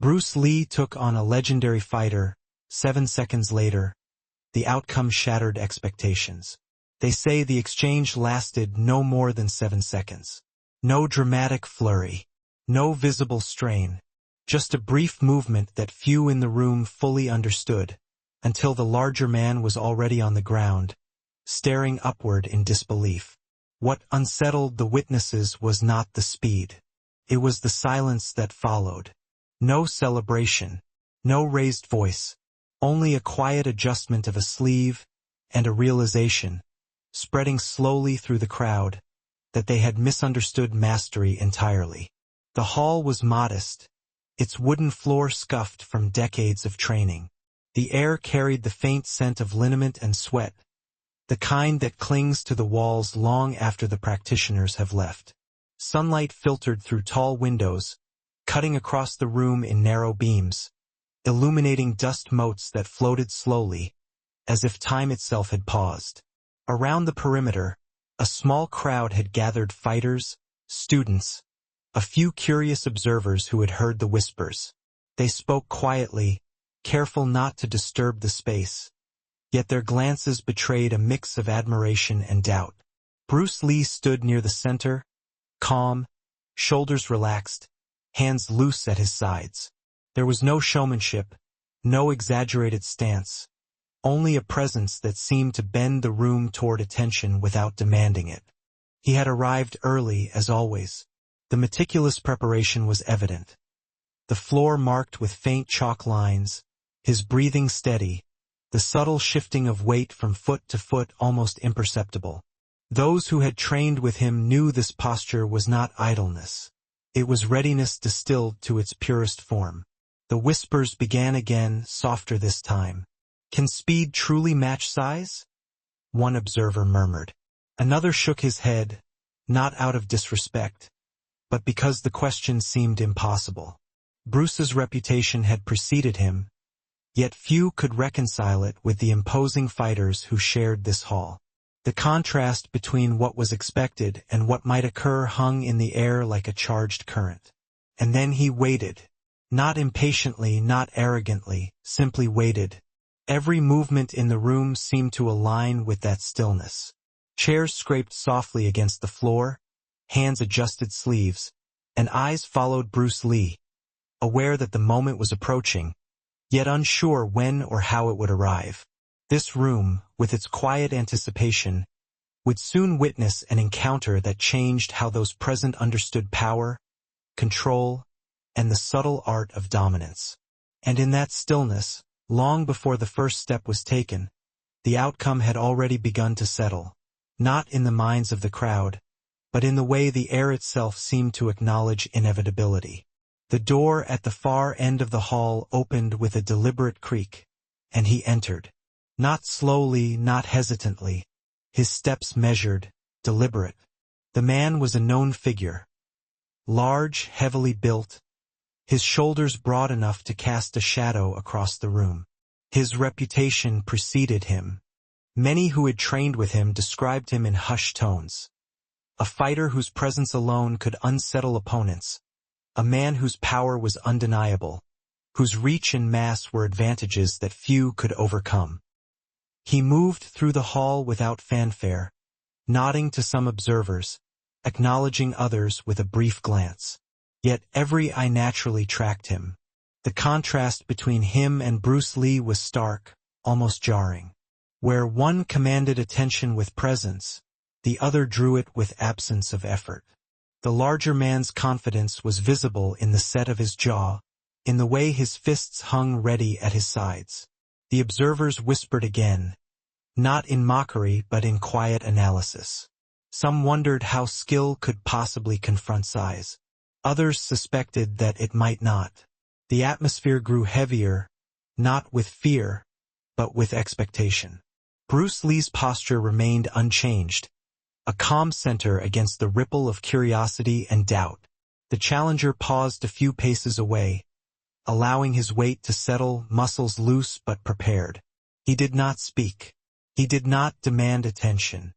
Bruce Lee took on a legendary fighter. 7 seconds later, the outcome shattered expectations. They say the exchange lasted no more than 7 seconds. No dramatic flurry. No visible strain. Just a brief movement that few in the room fully understood, until the larger man was already on the ground, staring upward in disbelief. What unsettled the witnesses was not the speed. It was the silence that followed. No celebration. No raised voice. Only a quiet adjustment of a sleeve, and a realization, spreading slowly through the crowd, that they had misunderstood mastery entirely. The hall was modest, its wooden floor scuffed from decades of training. The air carried the faint scent of liniment and sweat, the kind that clings to the walls long after the practitioners have left. Sunlight filtered through tall windows, cutting across the room in narrow beams, illuminating dust motes that floated slowly, as if time itself had paused. Around the perimeter, a small crowd had gathered: fighters, students, a few curious observers who had heard the whispers. They spoke quietly, careful not to disturb the space, yet their glances betrayed a mix of admiration and doubt. Bruce Lee stood near the center, calm, shoulders relaxed, hands loose at his sides. There was no showmanship, no exaggerated stance, only a presence that seemed to bend the room toward attention without demanding it. He had arrived early, as always. The meticulous preparation was evident. The floor marked with faint chalk lines, his breathing steady, the subtle shifting of weight from foot to foot almost imperceptible. Those who had trained with him knew this posture was not idleness. It was readiness distilled to its purest form. The whispers began again, softer this time. "Can speed truly match size?" one observer murmured. Another shook his head, not out of disrespect, but because the question seemed impossible. Bruce's reputation had preceded him, yet few could reconcile it with the imposing fighters who shared this hall. The contrast between what was expected and what might occur hung in the air like a charged current. And then he waited. Not impatiently, not arrogantly, simply waited. Every movement in the room seemed to align with that stillness. Chairs scraped softly against the floor, hands adjusted sleeves, and eyes followed Bruce Lee, aware that the moment was approaching, yet unsure when or how it would arrive. This room, with its quiet anticipation, would soon witness an encounter that changed how those present understood power, control, and the subtle art of dominance. And in that stillness, long before the first step was taken, the outcome had already begun to settle, not in the minds of the crowd, but in the way the air itself seemed to acknowledge inevitability. The door at the far end of the hall opened with a deliberate creak, and he entered. Not slowly, not hesitantly, his steps measured, deliberate. The man was a known figure. Large, heavily built, his shoulders broad enough to cast a shadow across the room. His reputation preceded him. Many who had trained with him described him in hushed tones. A fighter whose presence alone could unsettle opponents. A man whose power was undeniable, whose reach and mass were advantages that few could overcome. He moved through the hall without fanfare, nodding to some observers, acknowledging others with a brief glance. Yet every eye naturally tracked him. The contrast between him and Bruce Lee was stark, almost jarring. Where one commanded attention with presence, the other drew it with absence of effort. The larger man's confidence was visible in the set of his jaw, in the way his fists hung ready at his sides. The observers whispered again, not in mockery but in quiet analysis. Some wondered how skill could possibly confront size. Others suspected that it might not. The atmosphere grew heavier, not with fear, but with expectation. Bruce Lee's posture remained unchanged, a calm center against the ripple of curiosity and doubt. The challenger paused a few paces away, allowing his weight to settle, muscles loose but prepared. He did not speak. He did not demand attention.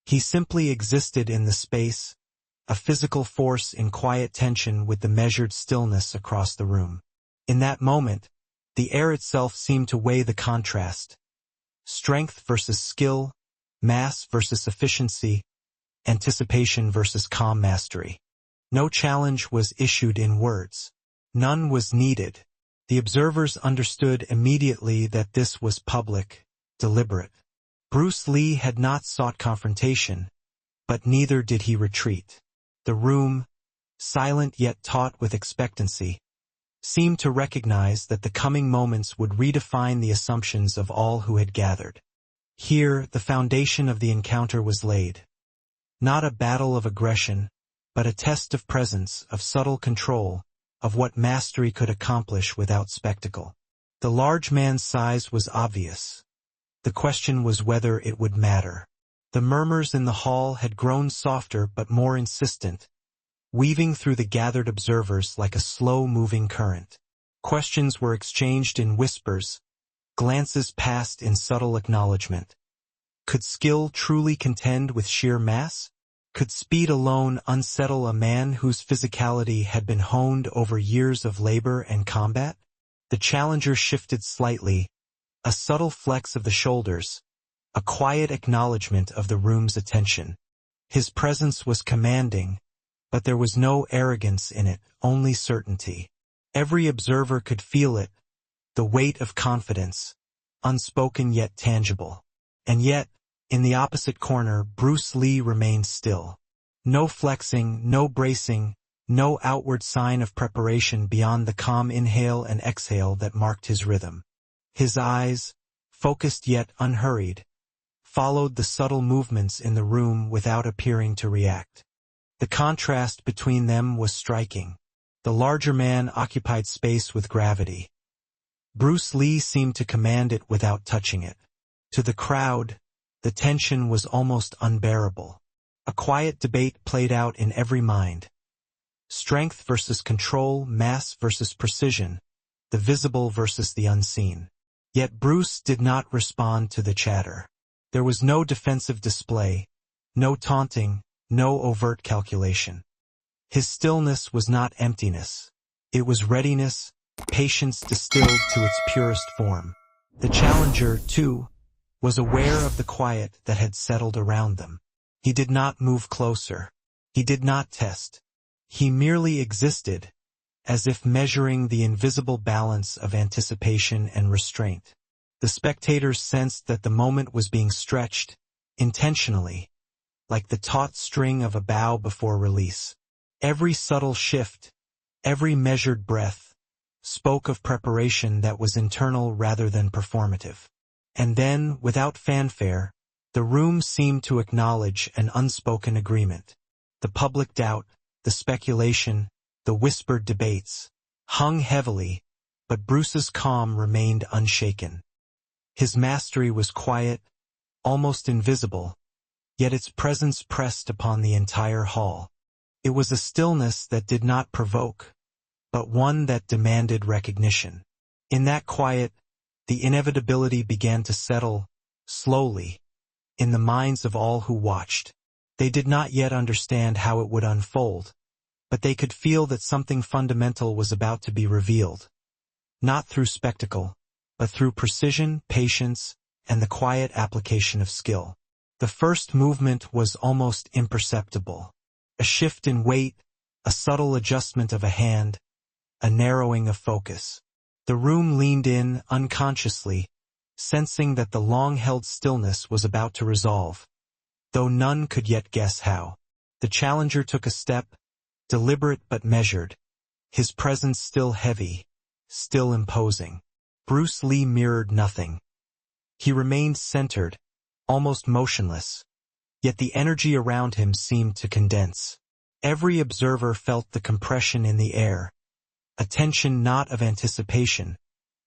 He simply existed in the space, a physical force in quiet tension with the measured stillness across the room. In that moment, the air itself seemed to weigh the contrast. Strength versus skill, mass versus efficiency, anticipation versus calm mastery. No challenge was issued in words. None was needed. The observers understood immediately that this was public, deliberate. Bruce Lee had not sought confrontation, but neither did he retreat. The room, silent yet taut with expectancy, seemed to recognize that the coming moments would redefine the assumptions of all who had gathered. Here, the foundation of the encounter was laid. Not a battle of aggression, but a test of presence, of subtle control, of what mastery could accomplish without spectacle. The large man's size was obvious. The question was whether it would matter. The murmurs in the hall had grown softer but more insistent, weaving through the gathered observers like a slow-moving current. Questions were exchanged in whispers, glances passed in subtle acknowledgement. Could skill truly contend with sheer mass? Could speed alone unsettle a man whose physicality had been honed over years of labor and combat? The challenger shifted slightly, a subtle flex of the shoulders, a quiet acknowledgement of the room's attention. His presence was commanding, but there was no arrogance in it, only certainty. Every observer could feel it, the weight of confidence, unspoken yet tangible. And yet, in the opposite corner, Bruce Lee remained still. No flexing, no bracing, no outward sign of preparation beyond the calm inhale and exhale that marked his rhythm. His eyes, focused yet unhurried, followed the subtle movements in the room without appearing to react. The contrast between them was striking. The larger man occupied space with gravity. Bruce Lee seemed to command it without touching it. To the crowd, the tension was almost unbearable. A quiet debate played out in every mind. Strength versus control, mass versus precision, the visible versus the unseen. Yet Bruce did not respond to the chatter. There was no defensive display, no taunting, no overt calculation. His stillness was not emptiness. It was readiness, patience distilled to its purest form. The challenger, too, was aware of the quiet that had settled around them. He did not move closer. He did not test. He merely existed, as if measuring the invisible balance of anticipation and restraint. The spectators sensed that the moment was being stretched, intentionally, like the taut string of a bow before release. Every subtle shift, every measured breath, spoke of preparation that was internal rather than performative. And then, without fanfare, the room seemed to acknowledge an unspoken agreement. The public doubt, the speculation, the whispered debates, hung heavily, but Bruce's calm remained unshaken. His mastery was quiet, almost invisible, yet its presence pressed upon the entire hall. It was a stillness that did not provoke, but one that demanded recognition. In that quiet, the inevitability began to settle, slowly, in the minds of all who watched. They did not yet understand how it would unfold, but they could feel that something fundamental was about to be revealed. Not through spectacle, but through precision, patience, and the quiet application of skill. The first movement was almost imperceptible. A shift in weight, a subtle adjustment of a hand, a narrowing of focus. The room leaned in unconsciously, sensing that the long-held stillness was about to resolve, though none could yet guess how. The challenger took a step, deliberate but measured, his presence still heavy, still imposing. Bruce Lee mirrored nothing. He remained centered, almost motionless, yet the energy around him seemed to condense. Every observer felt the compression in the air, a tension not of anticipation,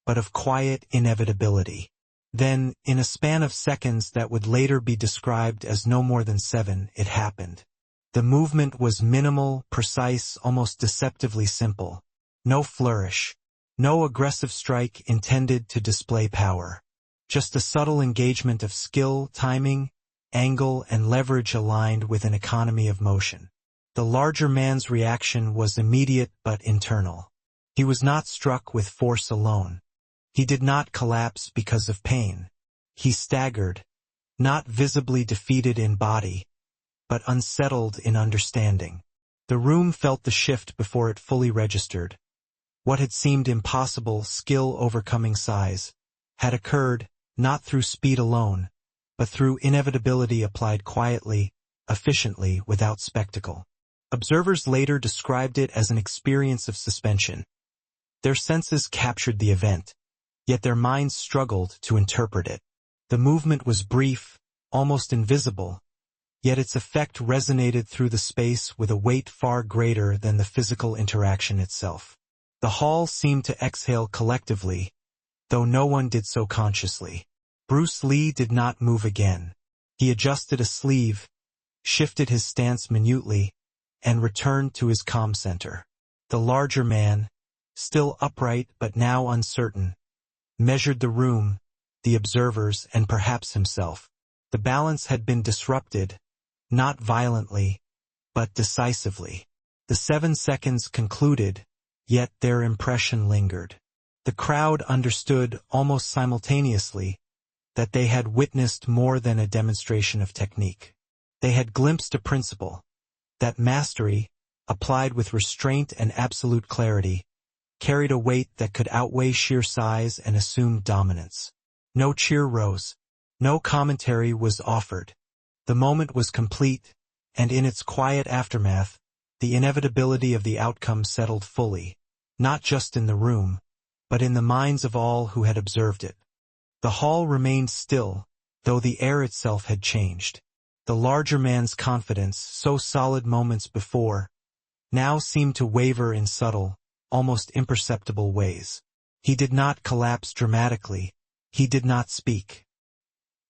but of quiet inevitability. Then, in a span of seconds that would later be described as no more than 7, it happened. The movement was minimal, precise, almost deceptively simple. No flourish, no aggressive strike intended to display power. Just a subtle engagement of skill, timing, angle, and leverage aligned with an economy of motion. The larger man's reaction was immediate but internal. He was not struck with force alone. He did not collapse because of pain. He staggered, not visibly defeated in body, but unsettled in understanding. The room felt the shift before it fully registered. What had seemed impossible, skill overcoming size, had occurred, not through speed alone, but through inevitability applied quietly, efficiently, without spectacle. Observers later described it as an experience of suspension. Their senses captured the event, yet their minds struggled to interpret it. The movement was brief, almost invisible, yet its effect resonated through the space with a weight far greater than the physical interaction itself. The hall seemed to exhale collectively, though no one did so consciously. Bruce Lee did not move again. He adjusted a sleeve, shifted his stance minutely, and returned to his calm center. The larger man, still upright but now uncertain, measured the room, the observers, and perhaps himself. The balance had been disrupted, not violently, but decisively. The 7 seconds concluded, yet their impression lingered. The crowd understood almost simultaneously that they had witnessed more than a demonstration of technique. They had glimpsed a principle, that mastery, applied with restraint and absolute clarity, carried a weight that could outweigh sheer size and assumed dominance. No cheer rose. No commentary was offered. The moment was complete, and in its quiet aftermath, the inevitability of the outcome settled fully, not just in the room, but in the minds of all who had observed it. The hall remained still, though the air itself had changed. The larger man's confidence, so solid moments before, now seemed to waver in subtle, almost imperceptible ways. He did not collapse dramatically. He did not speak.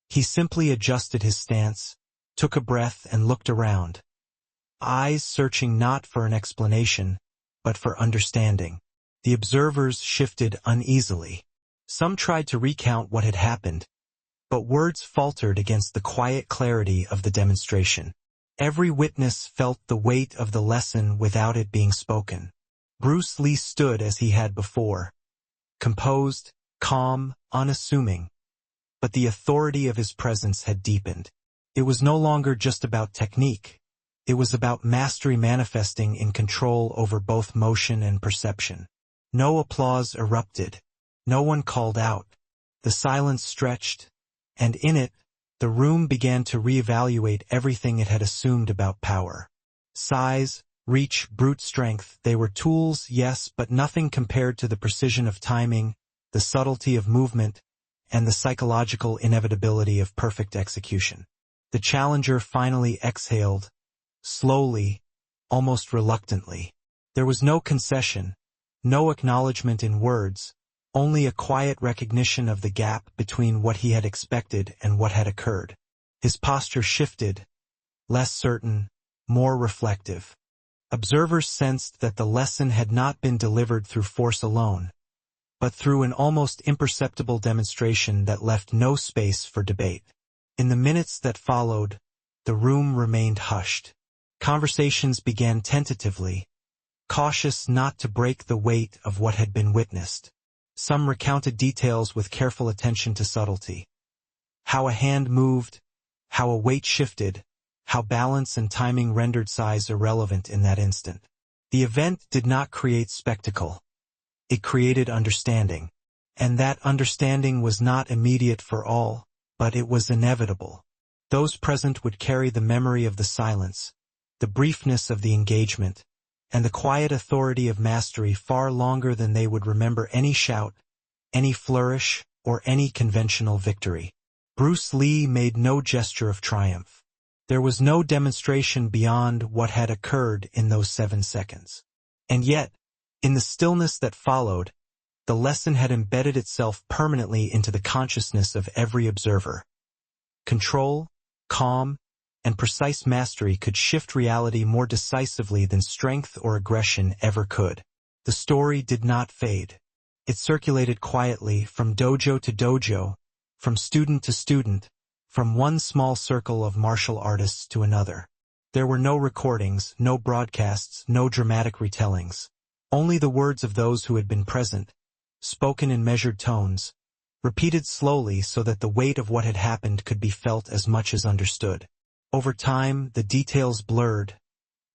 He simply adjusted his stance, took a breath, and looked around, eyes searching not for an explanation, but for understanding. The observers shifted uneasily. Some tried to recount what had happened, but words faltered against the quiet clarity of the demonstration. Every witness felt the weight of the lesson without it being spoken. Bruce Lee stood as he had before, composed, calm, unassuming, but the authority of his presence had deepened. It was no longer just about technique. It was about mastery manifesting in control over both motion and perception. No applause erupted. No one called out. The silence stretched, and in it, the room began to reevaluate everything it had assumed about power. Size, reach, brute strength, they were tools, yes, but nothing compared to the precision of timing, the subtlety of movement, and the psychological inevitability of perfect execution. The challenger finally exhaled, slowly, almost reluctantly. There was no concession, no acknowledgement in words, only a quiet recognition of the gap between what he had expected and what had occurred. His posture shifted, less certain, more reflective. Observers sensed that the lesson had not been delivered through force alone, but through an almost imperceptible demonstration that left no space for debate. In the minutes that followed, the room remained hushed. Conversations began tentatively, cautious not to break the weight of what had been witnessed. Some recounted details with careful attention to subtlety. How a hand moved, how a weight shifted, how balance and timing rendered size irrelevant in that instant. The event did not create spectacle. It created understanding. And that understanding was not immediate for all, but it was inevitable. Those present would carry the memory of the silence, the briefness of the engagement, and the quiet authority of mastery far longer than they would remember any shout, any flourish, or any conventional victory. Bruce Lee made no gesture of triumph. There was no demonstration beyond what had occurred in those 7 seconds. And yet, in the stillness that followed, the lesson had embedded itself permanently into the consciousness of every observer. Control, calm, and precise mastery could shift reality more decisively than strength or aggression ever could. The story did not fade. It circulated quietly from dojo to dojo, from student to student, from one small circle of martial artists to another. There were no recordings, no broadcasts, no dramatic retellings. Only the words of those who had been present, spoken in measured tones, repeated slowly so that the weight of what had happened could be felt as much as understood. Over time, the details blurred,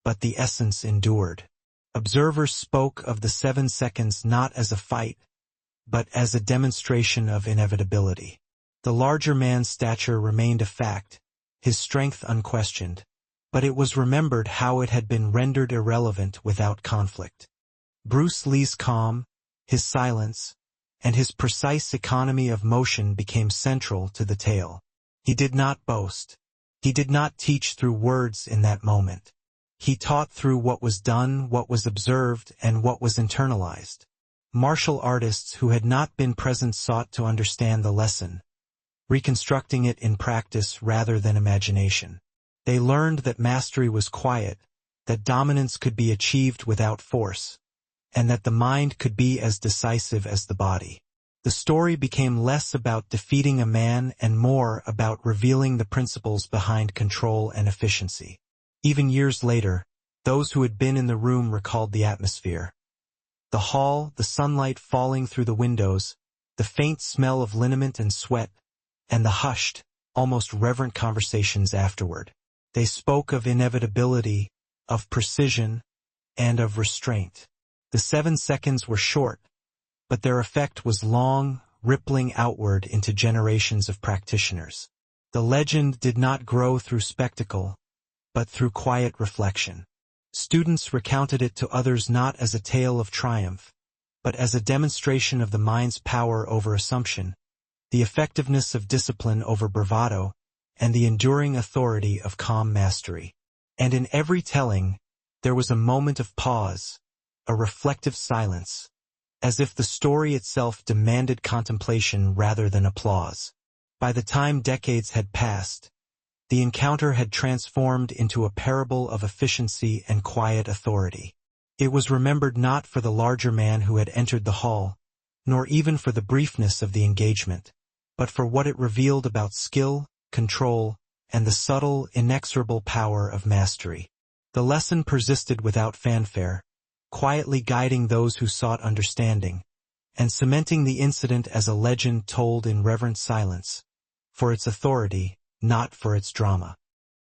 but the essence endured. Observers spoke of the 7 seconds not as a fight, but as a demonstration of inevitability. The larger man's stature remained a fact, his strength unquestioned, but it was remembered how it had been rendered irrelevant without conflict. Bruce Lee's calm, his silence, and his precise economy of motion became central to the tale. He did not boast. He did not teach through words in that moment. He taught through what was done, what was observed, and what was internalized. Martial artists who had not been present sought to understand the lesson, reconstructing it in practice rather than imagination. They learned that mastery was quiet, that dominance could be achieved without force, and that the mind could be as decisive as the body. The story became less about defeating a man and more about revealing the principles behind control and efficiency. Even years later, those who had been in the room recalled the atmosphere. The hall, the sunlight falling through the windows, the faint smell of liniment and sweat, and the hushed, almost reverent conversations afterward. They spoke of inevitability, of precision, and of restraint. The 7 seconds were short, but their effect was long, rippling outward into generations of practitioners. The legend did not grow through spectacle, but through quiet reflection. Students recounted it to others not as a tale of triumph, but as a demonstration of the mind's power over assumption, the effectiveness of discipline over bravado, and the enduring authority of calm mastery. And in every telling, there was a moment of pause, a reflective silence, as if the story itself demanded contemplation rather than applause. By the time decades had passed, the encounter had transformed into a parable of efficiency and quiet authority. It was remembered not for the larger man who had entered the hall, nor even for the briefness of the engagement, but for what it revealed about skill, control, and the subtle, inexorable power of mastery. The lesson persisted without fanfare, quietly guiding those who sought understanding, and cementing the incident as a legend told in reverent silence, for its authority, not for its drama.